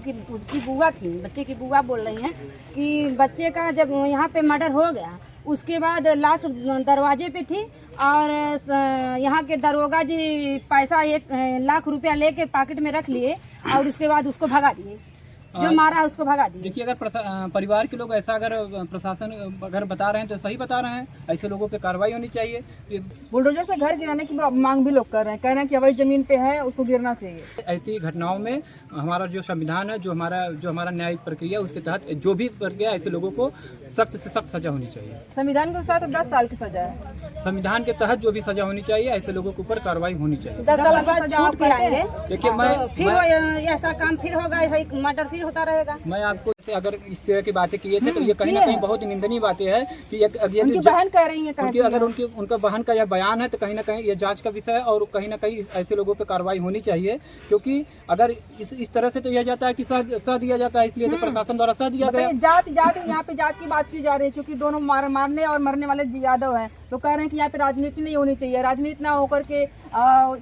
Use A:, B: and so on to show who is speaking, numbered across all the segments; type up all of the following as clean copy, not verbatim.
A: कि उसकी बुआ थी, बच्चे की बुआ बोल रही हैं कि बच्चे का जब यहाँ पे मर्डर हो गया उसके बाद लाश दरवाजे पे थी और यहाँ के दरोगा जी पैसा 1 लाख रुपया लेके पॉकेट में रख लिए और उसके बाद उसको भगा दिए, जो मारा है उसको भगा दिए।
B: देखिए, अगर परिवार के लोग ऐसा अगर प्रशासन अगर बता रहे हैं तो सही बता रहे हैं, ऐसे लोगों पे कार्रवाई होनी चाहिए।
C: बुलडोजर से घर गिराने की मांग भी लोग कर रहे हैं, कह रहे हैं कि अवैध जमीन पे है उसको गिरना चाहिए।
B: ऐसी घटनाओं में हमारा जो संविधान है, जो हमारा न्यायिक प्रक्रिया, उसके तहत जो भी प्रक्रिया, ऐसे लोगों को सख्त से सख्त सजा होनी चाहिए।
C: संविधान के साथ 10 साल की सजा है,
B: संविधान के तहत जो भी सजा होनी चाहिए, ऐसे लोगों के ऊपर कार्रवाई होनी चाहिए।
A: 10 साल बाद छूट के आएंगे।
B: देखिए,
A: फिर ऐसा काम फिर होगा, ऐसा मर्डर फिर होता रहेगा।
B: मैं आपको अगर इस तरह की बातें किए थे तो ये कहीं ना कहीं बहुत ही निंदनीय बातें हैं कि
C: उनकी बहन कह रही है,
B: अगर उनका बहन का यह बयान है तो कहीं ना कहीं ये जांच का विषय है और कहीं ना कहीं ऐसे लोगों पे कार्रवाई होनी चाहिए, क्योंकि अगर इस तरह से तो यह जाता है कि सह दिया जाता है, इसलिए तो प्रशासन द्वारा सह दिया गया।
C: जात यहाँ पे जात की बात की जा रही है, क्योंकि दोनों मारने और मरने वाले यादव हैं, तो कह रहे हैं कि यहाँ पे राजनीति नहीं होनी चाहिए, राजनीति ना होकर के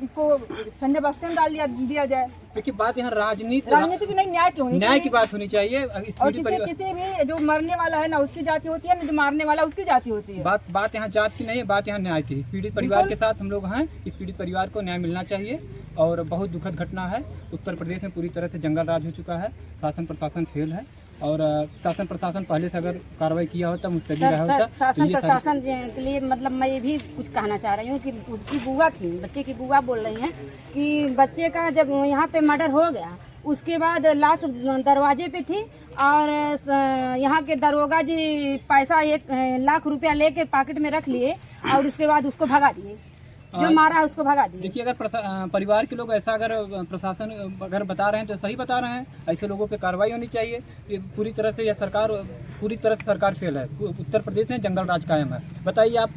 C: इसको संजय बस्ते में डाल दिया जाए।
B: देखिए, बात यहाँ राजनीति
C: की नहीं, न्याय की होनी चाहिए।
B: न्याय की बात होनी चाहिए।
C: और किसी भी जो मरने वाला है ना उसकी जाति होती है, ना जो मारने वाला उसकी जाति होती है।
B: बात यहाँ जात की नहीं है, बात यहाँ न्याय की। इस पीड़ित परिवार के साथ हम लोग हैं, इस पीड़ित परिवार को न्याय मिलना चाहिए और बहुत दुखद घटना है। उत्तर प्रदेश में पूरी तरह से जंगल राज हो चुका है, शासन प्रशासन फेल है और शासन प्रशासन पहले से अगर कार्रवाई किया होता, मुझसे भी रहा होता।
A: शासन प्रशासन के लिए मतलब मैं ये भी कुछ कहना चाह रही हूँ कि उसकी बुआ थी, बच्चे की बुआ बोल रही हैं कि बच्चे का जब यहाँ पे मर्डर हो गया उसके बाद लाश दरवाजे पे थी और यहाँ के दरोगा जी पैसा 1 लाख रुपया लेके पॉकेट में रख लिए और उसके बाद उसको भगा दिए, जो मारा है उसको भगा दिए।
B: देखिए, अगर परिवार के लोग ऐसा अगर प्रशासन अगर बता रहे हैं तो सही बता रहे हैं, ऐसे लोगों पे कार्रवाई होनी चाहिए। पूरी तरह से सरकार फेल है। उत्तर प्रदेश में जंगल राज कायम है। बताइए आप,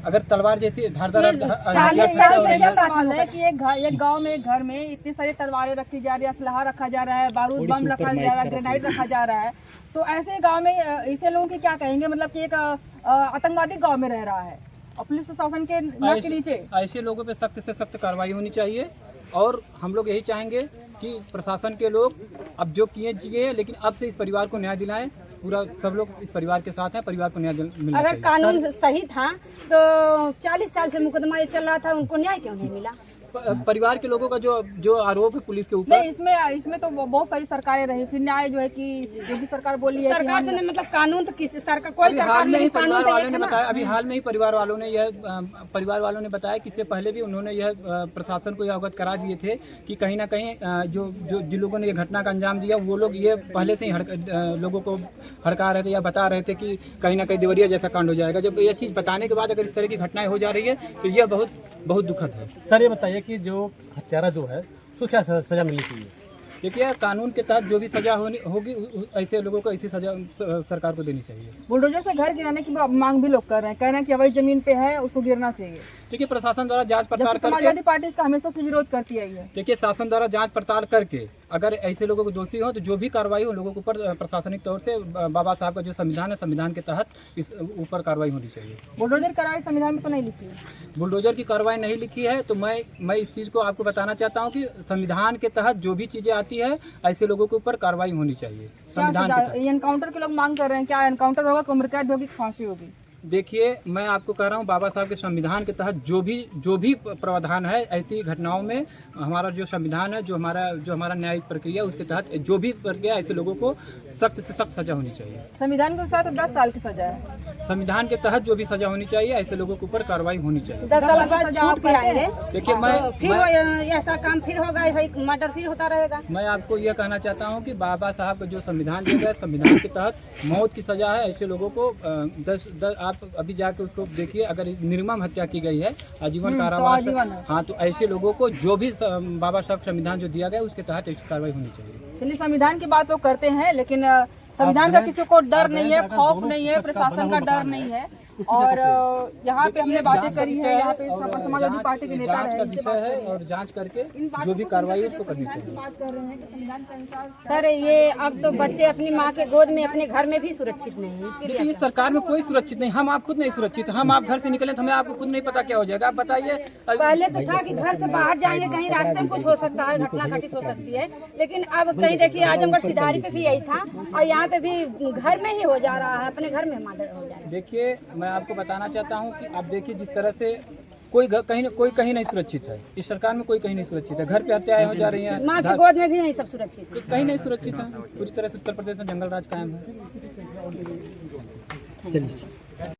B: अगर तलवार जैसी धारदार
C: 40 साल से क्या माहौल है कि एक गांव में, एक घर में इतनी सारी तलवारें रखी जा रही है, असलहा रखा जा रहा है, बारूद बम रखा जा रहा है, ग्रेनाइड रखा जा रहा है, तो ऐसे गांव में ऐसे लोगों के क्या कहेंगे, मतलब कि एक आतंकवादी गांव में रह रहा है और पुलिस प्रशासन के नाक के नीचे।
B: ऐसे लोगों पे सख्त से सख्त कार्रवाई होनी चाहिए और हम लोग यही चाहेंगे कि प्रशासन के लोग अब जो किए, लेकिन अब से इस परिवार को न्याय दिलाएं। पूरा सब लोग इस परिवार के साथ हैं, परिवार को न्याय मिलना
A: अगर
B: चाहिए।
A: कानून सही था तो 40 साल से मुकदमा ये चल रहा था, उनको न्याय क्यों नहीं मिला?
B: परिवार के लोगों का जो आरोप है पुलिस के ऊपर,
C: इसमें तो बहुत सारी सरकारें रही, फिर न्याय जो है कि योगी सरकार बोली है
A: सरकार से मतलब कानून तो किसी सरकार कोई सरकार नहीं, कानून तो एक है ना।
B: अभी हाल में ही परिवार वालों ने बताया कि इससे पहले भी उन्होंने यह प्रशासन को यह अवगत करा दिए थे कि कहीं ना कहीं जो जिन लोगों ने ये घटना का अंजाम दिया वो लोग ये पहले से ही लोगों को हड़का रहे थे या बता रहे थे कि कहीं ना कहीं देवरिया जैसा कांड हो जाएगा। जब ये चीज़ बताने के बाद अगर इस तरह की घटनाएं हो जा रही है तो यह बहुत दुखद है।
D: सर, ये बताइए कि जो हत्यारा जो है उसको क्या सजा मिलनी चाहिए?
B: देखिए, कानून के तहत जो भी सजा होगी ऐसे लोगों को ऐसी सजा सरकार को देनी चाहिए।
C: बुलडोजर से घर गिराने की मांग भी लोग कर रहे हैं, कह रहे हैं कि अवैध जमीन पे है उसको गिरना चाहिए।
B: देखिए, प्रशासन द्वारा जांच पड़ताल करके,
C: समाजवादी पार्टी इसका हमेशा से विरोध करती आई है।
B: देखिए, शासन द्वारा जांच पड़ताल करके अगर ऐसे लोगों को दोषी हो तो जो भी कार्रवाई हो लोगों के ऊपर प्रशासनिक तौर से बाबा साहब का जो संविधान है, संविधान के तहत इस ऊपर कार्रवाई होनी चाहिए।
C: बुलडोजर कार्रवाई संविधान में तो नहीं लिखी है।
B: बुलडोजर की कार्रवाई नहीं लिखी है तो मैं इस चीज़ को आपको बताना चाहता हूँ कि संविधान के तहत जो भी चीज़ें आती है ऐसे लोगों के ऊपर कार्रवाई होनी चाहिए। संविधान
C: एनकाउंटर के लोग मांग कर रहे हैं, क्या एनकाउंटर होगा, उम्र कैद होगी, फांसी होगी?
B: देखिए, मैं आपको कह रहा हूँ बाबा साहब के संविधान के तहत जो भी प्रावधान है ऐसी घटनाओं में हमारा जो संविधान है, जो हमारा न्यायिक प्रक्रिया, उसके तहत जो भी प्रक्रिया ऐसे लोगों को सख्त से सख्त सजा होनी चाहिए।
C: संविधान के साथ 10 साल की सजा है।
B: संविधान के तहत जो भी सजा होनी चाहिए ऐसे लोगों के ऊपर कार्रवाई होनी चाहिए।
A: 10 साल बाद छूट के आएंगे।
B: देखिए,
A: फिर ऐसा काम फिर होगा, ऐसा मर्डर फिर होता रहेगा।
B: मैं आपको यह कहना चाहता हूँ कि बाबा साहब का जो संविधान दिया गया, संविधान के तहत मौत की सजा है। ऐसे लोगों को 10 आप अभी जाके उसको देखिए, अगर निर्मम हत्या की गई है आजीवन कारावास, हाँ, तो ऐसे लोगों को जो भी बाबा साहब संविधान जो दिया गया उसके तहत ऐसी कार्रवाई होनी चाहिए।
C: चलिए, संविधान की बात वो करते हैं, लेकिन संविधान का किसी को डर नहीं है, खौफ नहीं है, प्रशासन का डर नहीं है और यहाँ पे हमने बातें करी है, यहाँ पे समाजवादी पार्टी के नेता
B: जांच का
C: है,
B: विषय है और जांच करके जो भी कार्रवाई है उसको करनी चाहिए।
C: बात कर रहे हैं कि संविधान के अनुसार
A: सर ये अब तो बच्चे अपनी माँ के गोद में अपने घर में भी सुरक्षित नहीं है, इसके लिए
B: देखिए, इस सरकार में कोई सुरक्षित नहीं, हम आप खुद नहीं सुरक्षित, हम आप घर से निकले तो हमें आपको खुद नहीं पता क्या हो जाएगा। आप बताइए,
A: पहले तो था कि घर से बाहर जाएंगे कहीं रास्ते में कुछ हो सकता है, घटना घटित हो सकती है, लेकिन अब कहीं देखिए आजमगढ़ सिधारी पे भी यही था और यहाँ पे भी घर में ही हो जा रहा है, अपने घर में मर्डर हो जा रहा है।
B: देखिए मैं आपको बताना चाहता हूँ कि आप देखिए जिस तरह से कोई कहीं नहीं सुरक्षित है, इस सरकार में कोई कहीं नहीं सुरक्षित है, घर पे हत्याएं हो जा रही हैं,
A: माँ के गोद में भी नहीं सब सुरक्षित है।
B: कहीं नहीं सुरक्षित है। पूरी तरह से उत्तर प्रदेश में जंगल राज कायम है।
D: चलिए।